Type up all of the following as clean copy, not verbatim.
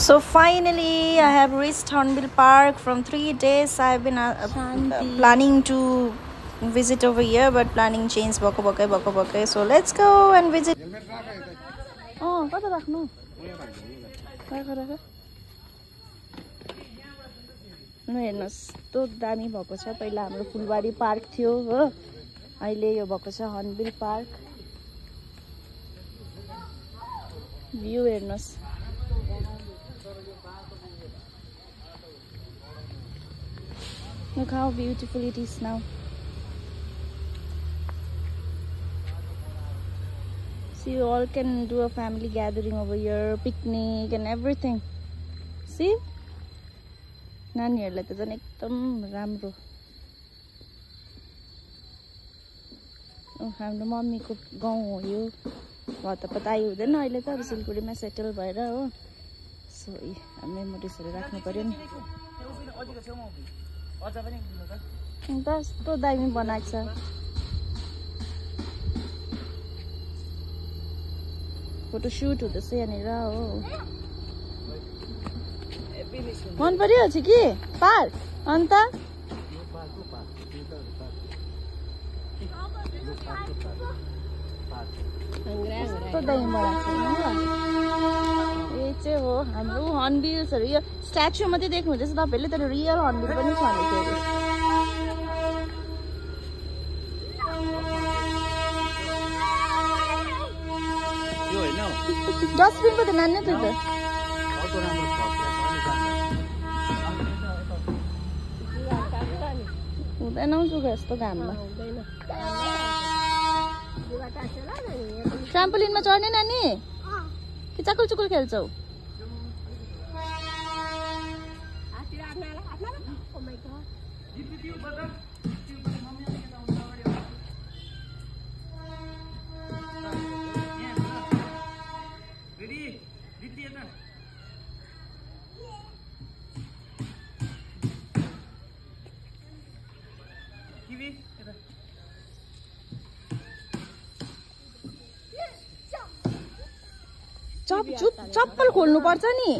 So finally, I have reached Hornbill Park. From 3 days, I've been planning to visit over here, but planning changed. Baka. So let's go and visit. Oh, what the no? No, हेर्नुस् कस्तो दामी भएको छ। पहिला हाम्रो फुलबारी park थियो हो, अहिले यो भएको छ हर्नबिल पार्क। भ्यू हेर्नुस्। Look how beautiful it is now. So you all can do a family gathering over here, picnic and everything. See? नानीहरुलाई त झन् एकदम राम्रो। हाम्रो मम्मीको गाउँ हो यो। पताइ हुँदैन अहिले त अब सिलगढीमा सेटल भएर हो। सो मेमोरिजहरु राख्नु पर्यो नि। कस्तो दामी बनाएको छ। फोटो सुट हुँदैछ यहाँनिर हो। मन पर्यो छ कि पार्क अन्त कस्तो दामी बनाएको छ। यो चाहिँ हो हाम्रो हर्नबिल्सहरु। यो स्ट्याचु मात्रै देख्नु हुँदैछ तपाईहरुले, तर रियल हर्नबिल पनि छ नि फेरि। यो हैन डस्टबिन पो त नान्ने थियो त। हुँदैन सुख यस्तो घाममा। ट्राम्पोलिनमा चढ्ने नानी कि चकुल चुकुल खेल्छौ? चप्पल खोल्नु पर्छ नि,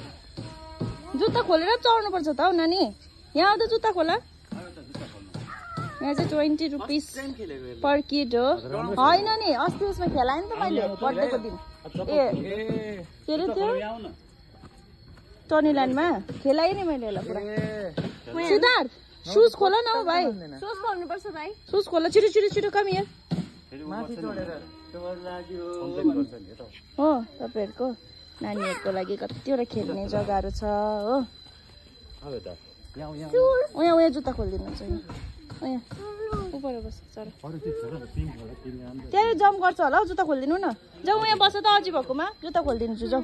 जुत्ता खोलेर चढ्नु पर्छ त हौ नानी। यहाँ आउँदा जुत्ता खोला। यहाँ चाहिँ 20 रुपिस पर किड हो। होइन नि अस्ति उसमा खेलाएँ नि त मैले बर्थडेको दिन। के अरे त्यो टनील्यान्डमा खेलाएँ नि मैले यसलाई पुरा। सिद्धार्थ सुज खोला न हौ भाइ। सुज खोल्नु पर्छ भाइ। सुज खोला छिटो कम हियर। हो तपाईहरुको नानीहरुको लागि कतिवटा खेल्ने जग्गाहरु छ हो। यहाँ जुत्ता खोलिदिनु छ। यहाँ उपर बस चल। त्यही जम्प गर्छ होला हौ, जुत्ता खोलिदिनु न। जाऊ यहाँ बस त अजी भएकोमा जुत्ता खोलिदिन्छु जाऊ।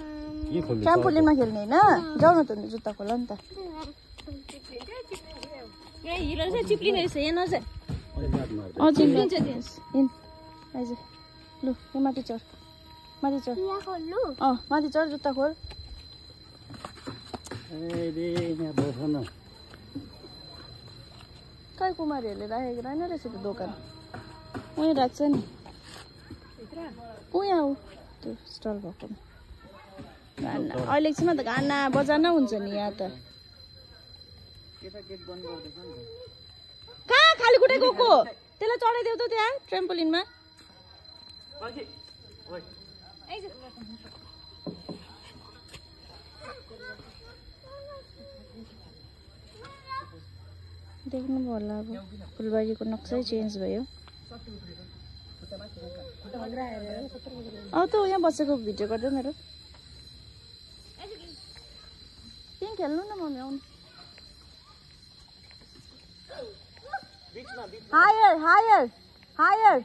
ट्राम्पोलिनमा खेल्ने हैन, जाऊ न त जुत्ता खोला नि त। यहाँ हिरो चाहिँ चिप्लिने रहेछ यहाँ नजा। चिप्लिन्छ त्यस। आइज लु यहाँ माथि चढ। माथि चढ। यहाँ खोल्नु? माथि चढ जुत्ता खोल। कहाँ कुमारीहरूले राखेको रहेन रहेछ त दोकान। उहीँ राख्छ नि। उहीँ आऊ त्यो स्टल भएको गाना। अहिले एकछिनमा त गाना बजाना हुन्छ नि यहाँ त। कहाँ खाली खुट्टै गएको? त्यसलाई चढाइदेऊ त त्यहाँ ट्राम्पोलिनमा। देख्नु होला अब फुलबारीको नक्सै चेन्ज भयो। त यहाँ बसेको भिडियो गर्दै मेरो। त्यहीँ खेल्नु न मम्मी आउनु। हायर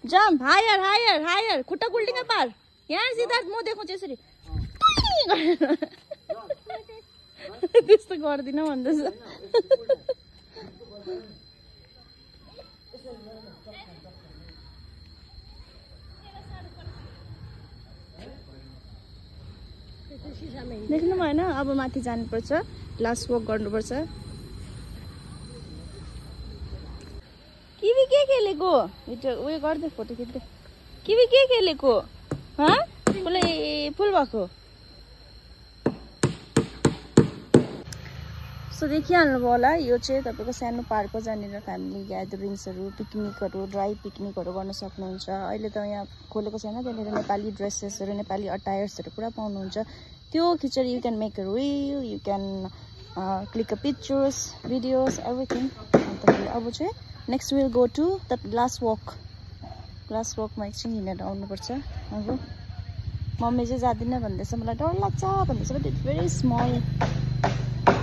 जम्प हायर खुट्टा गुल्टिङ पार। यहाँ सिद्धार्थ म देख्छु त्यसरी त्यस्तो गर्दिन भन्दैछ। देख्नु भएन? अब माथि जानुपर्छ, लास्ट वक गर्नुपर्छ। किवी के खेलेको? उयो गर्दै फोटो खिच्दै। किवी के खेलेको? फुल भएको सो देखिहाल्नुभयो होला यो चाहिँ तपाईको सानो पार्क हो जहाँनिर फ्यामिली ग्यादरिङ्सहरू पिकनिकहरू ड्राई पिकनिकहरू गर्न सक्नुहुन्छ। अहिले त यहाँ खोलेको छैन, त्यहाँनिर नेपाली ड्रेसेसहरू नेपाली अटायर्सहरू पुरा पाउनुहुन्छ। त्यो खिचेर you can make a reel, you can click a pictures videos everything. अन्तखेरि अब चाहिँ next will go to the glass वकमा एकछिन हिँडेर आउनुपर्छ। अब मम्मी चाहिँ जाँदिनँ भन्दैछ, मलाई डर लाग्छ भन्दैछ, but it's very small.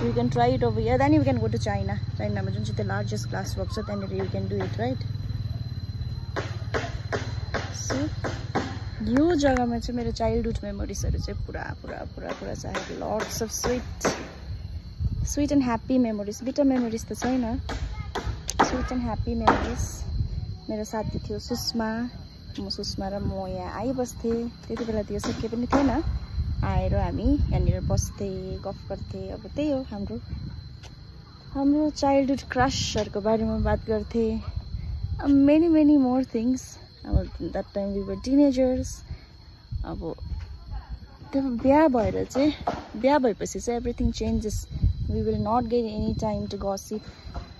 You can try it over here. Then you can go to China. China ma jun चाहिँ the largest glass work छ, त्यहाँनिर you can do it, right? So यो जग्गामा चाहिँ मेरो चाइल्डहुड मेमोरिजहरू चाहिँ पुरा छ। Lots of sweet and happy memories. Bitter memories त छैन, sweet and happy memories. मेरो साथी थियो सुषमा, म सुषमा र म यहाँ आइबस्थेँ। त्यति बेला त्यो सब के पनि थिएन, आएर हामी यहाँनिर बस्थे गफ गर्थे। अब त्यही हो हाम्रो चाइल्डहुड क्रसहरूको बारेमा बात गर्थे। Many more things. अब that time we were teenagers. अब त्यो बिहा भएपछि चाहिँ everything changes. We will not get any time to gossip.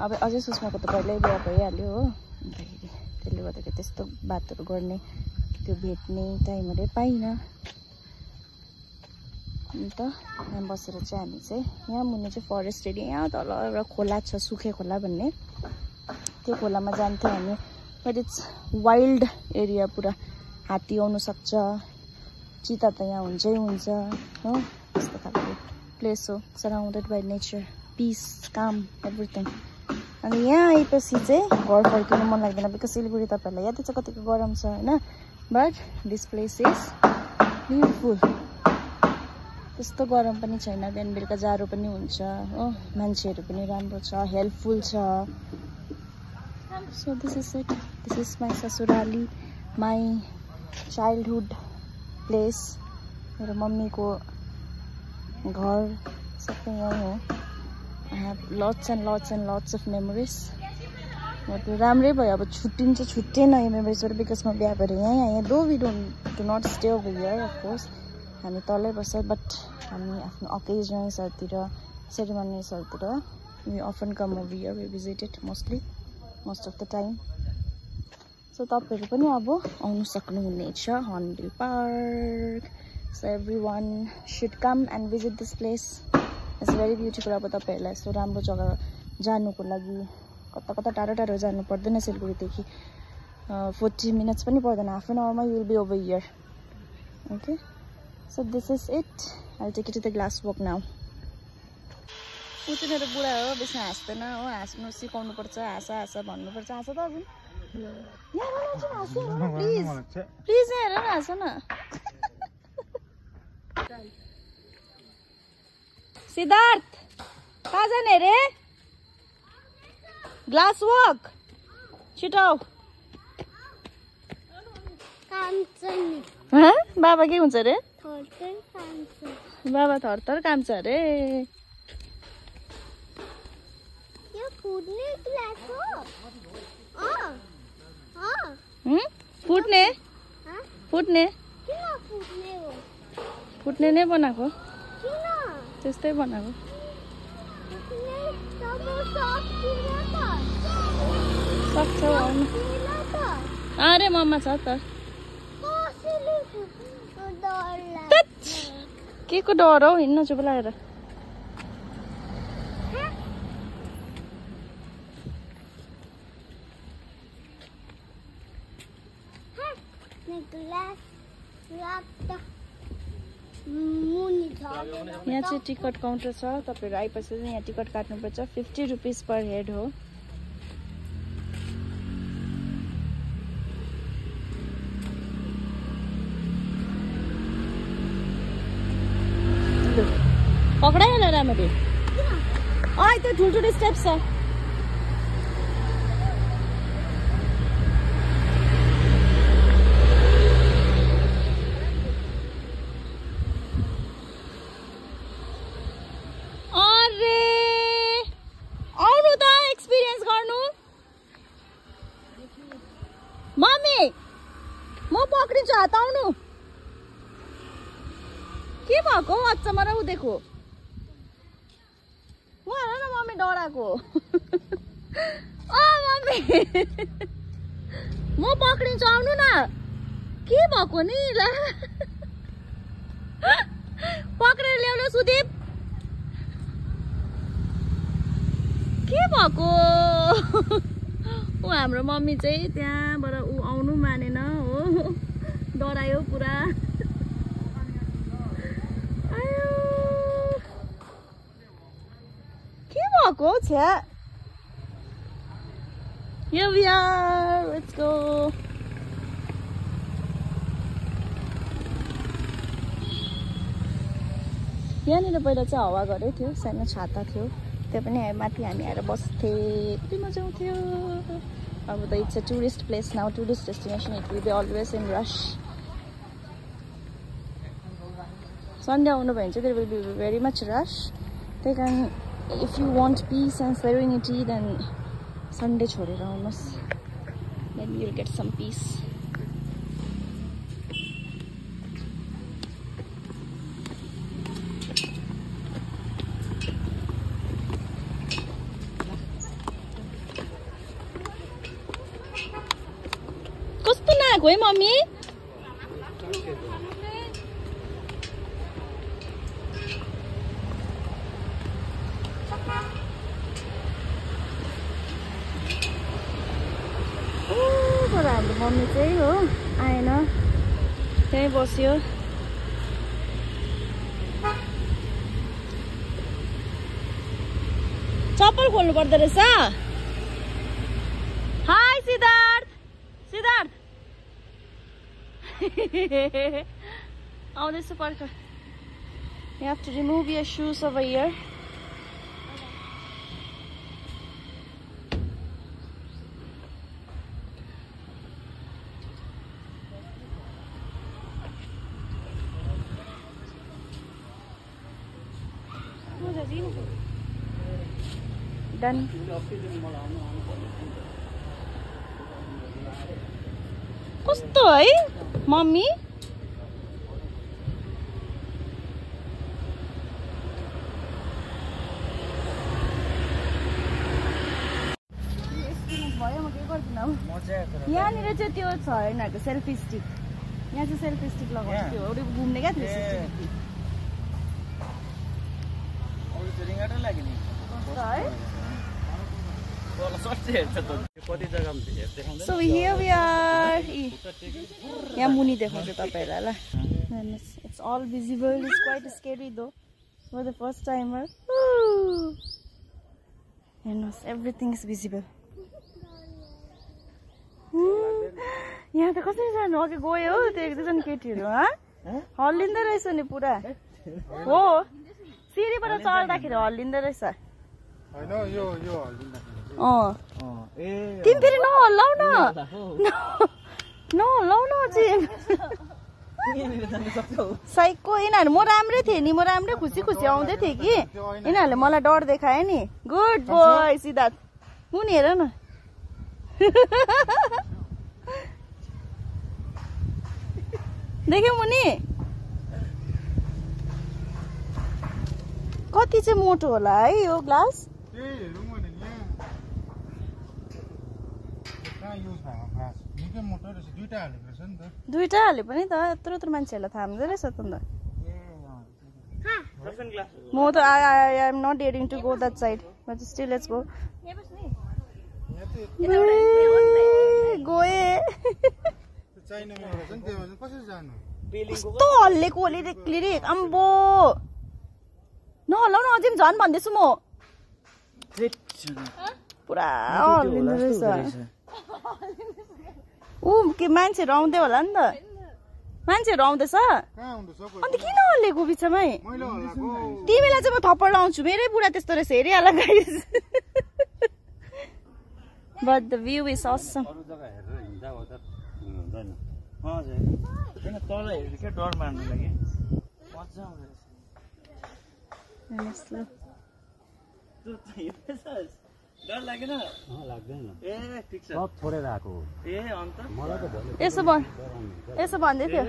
अब अझै सुषमाको त पहिल्यै बिहा भइहाल्यो हो, अन्तखेरि त्यसले गर्दाखेरि त्यस्तो बातहरू गर्ने त्यो भेट्ने टाइमहरू पाइनँ। अन्त यहाँ बसेर चाहिँ हामी चाहिँ यहाँ मुनि चाहिँ फरेस्ट एरिया, यहाँ तल एउटा खोला छ सुखे खोला भन्ने, त्यो खोलामा जान्थ्यौँ हामी। बट इट्स वाइल्ड एरिया, पुरा हात्ती आउनु सक्छ, चिता त यहाँ हुन्छै हुन्छ हो, त्यस्तो खालको प्लेस हो। सराउन्डेड बाई नेचर, पिस, काम, एभ्रिथिङ। अनि यहाँ आएपछि चाहिँ घर फर्किनु मन लाग्दैन, बिकज सिलगढी तपाईँहरूलाई यादै छ कतिको गरम छ होइन। But this place is beautiful. त्यस्तो गरम पनि छैन, बिहान बेलुका जाडो पनि हुन्छ हो, मान्छेहरू पनि राम्रो छ, हेल्पफुल छ। So this is it, this is my ससुराली, माई चाइल्डहुड प्लेस। मेरो मम्मीको घर सबै यहीँ हो। I have lots and lots of memories. त्यो राम्रै भयो, अब छुट्टेन यो मेमोरिजबाट, बिकज म बिहा भएर यहीँ आएँ। Though we do not stay over here, of course हामी तलै बस्छ, बट हामी आफ्नो अकेजन्सहरूतिर, सेरेमनिजहरूतिर we often come over here, we visited most of the time. So तपाईँहरू पनि अब आउनु सक्नुहुनेछ Hornbill park. So every one should come and visit this place, it's very beautiful. अब तपाईँहरूलाई यस्तो राम्रो जग्गा जानुको लागि कता टाढो जानु पर्दैन, सिलगढीदेखि 40 मिनट्स पनि पर्दैन, हाफ एन आवरमा you will be over here. Okay, so this is it. I'll take you to the glass walk now. ऊ चाहिँ मेरो बुढा हो, बेसी हाँस्दैन हो, हाँस्नु सिकाउनु पर्छ, हाँस भन्नुपर्छ। हाँस त अघि प्लिज हेर न, हाँस न। सिद्धार्थ कहाँ जाने रे? ग्लास वक, छिटो। बाबा के हुन्छ अरे? बाबा थरथर काम छ अरे। फुट्ने नै बनाएको, त्यस्तै बनाएको। सक्छ अरे मम्मा छ त। के को डर हौ, हिँड्न चुप लागेर। यहाँ चाहिँ टिकट काउन्टर छ, तपाईँहरू आएपछि चाहिँ यहाँ टिकट काट्नुपर्छ। 50 रुपिस पर हेड हो। पक्राइहाल्यो राम्ररी। त्यो ठुल्ठुलो स्टेप्स छ। मम्मी म पक्रिन्छु, हात आउनु। के भएको? अच्छा मरा ऊ देखो, वहाँ न मम्मी डराको मम्मी म पक्रिन्छु आउनु न के भएको नि ल पक्रेर ल्याउनु सुदीप के भएको हाम्रो मम्मी चाहिँ त्यहाँबाट आउनु मानेन हो डरायो पुरा के भएको छ्या Here we are. Let's go. यहाँनिर पहिला चाहिँ हावा गरेको थियो सानो छाता थियो त्यो पनि माथि हामी आएर बस्थे कति मजा आउँथ्यो अब त it's a tourist place now tourist destination it will be always in rush Sunday आउनु भयो भने चाहिँ there will be very much rush त्यही कारण if you want peace and serenity then Sunday छोडेर आउनुहोस् then you will get some peace कस्तो नआएको है मम्मी हाम्रो मम्मी चाहिँ हो आएन त्यहीँ बस्यो चप्पल खोल्नु पर्दो रहेछ हाय सिद्धार्थ सिद्धार्थ आउँदैछु पर्ख You have to remove your shoes over here. Done. कस्तो है मम्मी यहाँनिर चाहिँ त्यो छ यिनीहरूको सेल्फी स्टिक यहाँ चाहिँ सेल्फी स्टिक लगाउँछ त्यो एउटा घुम्ने क्या 360 So here we are. यहाँ मुनि देखाउँछु तपाईहरुलाई ल It's all visible. It's quite scary though for the first timer. And everything is visible. यहाँ त कसरी जानु अघि गयो त्यो एक दुईजना केटीहरु हल्लिँदै रहेछ नि पुरा हो सिरीबाट चढ्दाखेरि हल्लिँदै रहेछ हैन यो हल्लिँदा तिमी फेरि नहल्लाउ न नहल्लाउ न अझै साइको यिनीहरु म राम्रै थिए नि म राम्रै खुसी खुसी आउँदै थिए कि यिनीहरुले मलाई डर देखाए नि गुड बोय सिद्धार्थ मुनि हेर न देख्यौ मुनि कति चाहिँ मोटो होला है यो ग्लास दुईटा हाले पनि त यत्रो यत्रो मान्छेहरुलाई थाम्दै रहेछ त म त I am not daring to go that side but still let's go गए कस्तो हल्लेको लिरिक अम्बो नहल्लाउ न अझै झन् भन्दैछु म पुरा हल्लिँदो रहेछ के मान्छेहरू आउँदै होला नि त मान्छेहरू आउँदैछ अन्त किन हल्लेको बिचमै तिमीलाई चाहिँ म थप्पड लाउँछु मेरै बुढा त्यस्तो रहेछ हेरिहाल guys But the view is awesome. यसो भन्दै थियो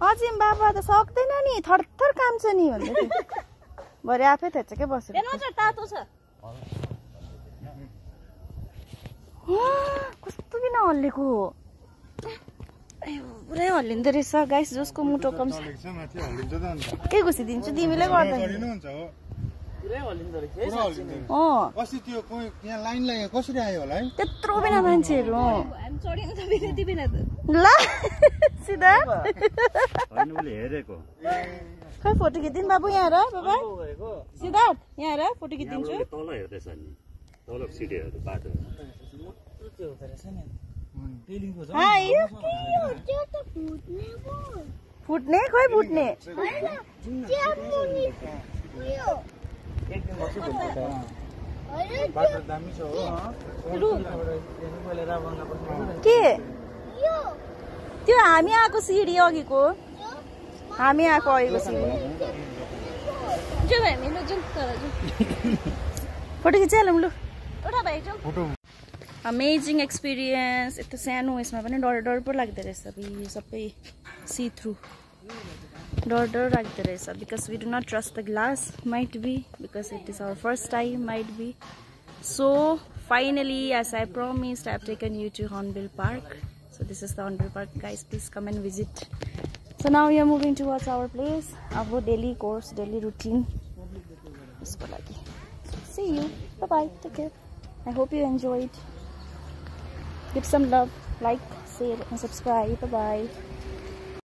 अजिम बाबा त सक्दैन नि थरथर काम छ नि भन्दै थियो भरे आफै थेच्छ के बसेर कस्तो किन हल्लेको पुरै हल्लिँदो रहेछ गाइस जसको मुटो कम के घुसिदिन्छु तिमीले गर्दा त्यत्रो बिना मान्छेहरू ल सिधा खै फोटो खिचिदिनु बाबु यहाँ र बाबा सिद्धार्थ यहाँ र फोटो खिचिदिन्छु फुट्ने खोइ फुट्ने के त्यो हामी आएको सिडी अघिको हामी आएको अघिको सिडी फोटो खिचिहालौँ लु एउटा भाइ जाउँ अमेजिङ एक्सपिरियन्स यस्तो सानो यसमा पनि डर डर पो लाग्दो रहेछ सबै सी थ्रु डर डर लाग्दो रहेछ because we do not trust the glass might be because it is our first time might be so finally as I promised I have taken you to Hornbill Park. So this is the Hornbill Park, guys. Please come and visit. So now we are moving towards our place, our daily course, daily routine. See you. Bye bye. Take care. I hope you enjoyed. Give some love, like, share and subscribe. Bye bye.